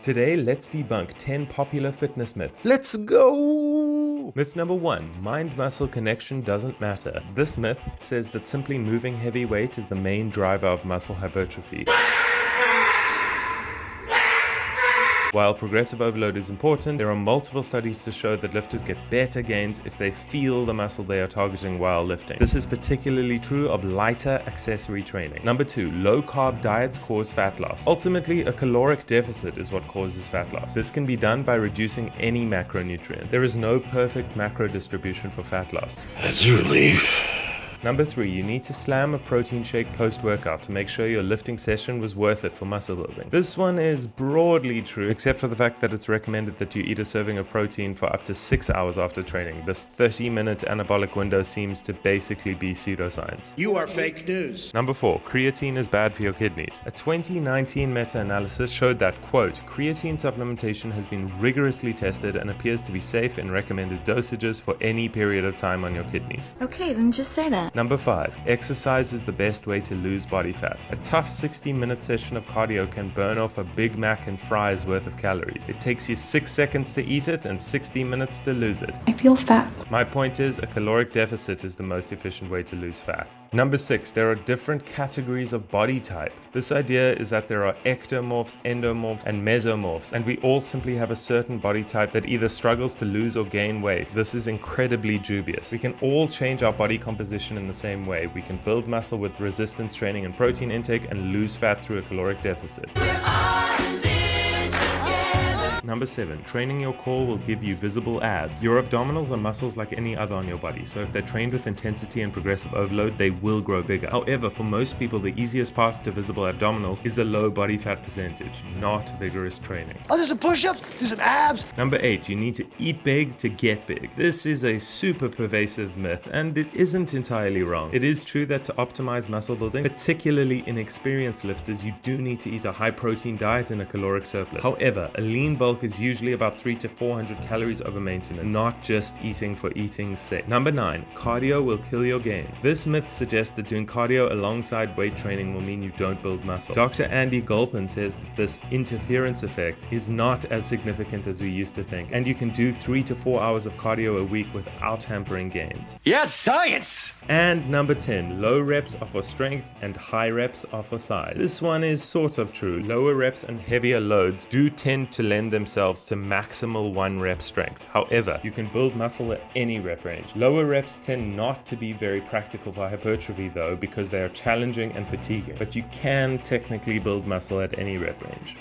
Today, let's debunk 10 popular fitness myths. Let's go! Myth number 1, mind-muscle connection doesn't matter. This myth says that simply moving heavy weight is the main driver of muscle hypertrophy. While progressive overload is important, there are multiple studies to show that lifters get better gains if they feel the muscle they are targeting while lifting. This is particularly true of lighter accessory training. Number 2, low-carb diets cause fat loss. Ultimately, a caloric deficit is what causes fat loss. This can be done by reducing any macronutrient. There is no perfect macro distribution for fat loss. That's a relief. Number 3, you need to slam a protein shake post-workout to make sure your lifting session was worth it for muscle building. This one is broadly true, except for the fact that it's recommended that you eat a serving of protein for up to 6 hours after training. This 30-minute anabolic window seems to basically be pseudoscience. You are fake news. Number 4, creatine is bad for your kidneys. A 2019 meta-analysis showed that, quote, creatine supplementation has been rigorously tested and appears to be safe in recommended dosages for any period of time on your kidneys. Okay, then just say that. Number 5, exercise is the best way to lose body fat. A tough 60-minute session of cardio can burn off a Big Mac and fries worth of calories. It takes you 6 seconds to eat it and 60 minutes to lose it. I feel fat. My point is, a caloric deficit is the most efficient way to lose fat. Number 6, there are different categories of body type. This idea is that there are ectomorphs, endomorphs, and mesomorphs, and we all simply have a certain body type that either struggles to lose or gain weight. This is incredibly dubious. We can all change our body composition in the same way. We can build muscle with resistance training and protein intake and lose fat through a caloric deficit. Number 7, training your core will give you visible abs. Your abdominals are muscles like any other on your body, so if they're trained with intensity and progressive overload, they will grow bigger. However, for most people, the easiest path to visible abdominals is a low body fat percentage, not vigorous training. I'll do some push-ups, do some abs. Number 8, you need to eat big to get big. This is a super pervasive myth, and it isn't entirely wrong. It is true that to optimize muscle building, particularly inexperienced lifters, you do need to eat a high protein diet and a caloric surplus. However, a lean bulk is usually about 300 to 400 calories over maintenance, not just eating for eating's sake. Number 9, cardio will kill your gains. This myth suggests that doing cardio alongside weight training will mean you don't build muscle. Dr. Andy Gulpin says that this interference effect is not as significant as we used to think, and you can do 3 to 4 hours of cardio a week without hampering gains. Yes, science! And number 10, low reps are for strength and high reps are for size. This one is sort of true. Lower reps and heavier loads do tend to lend themselves to maximal 1 rep strength. However, you can build muscle at any rep range. Lower reps tend not to be very practical for hypertrophy though, because they are challenging and fatiguing, but you can technically build muscle at any rep range.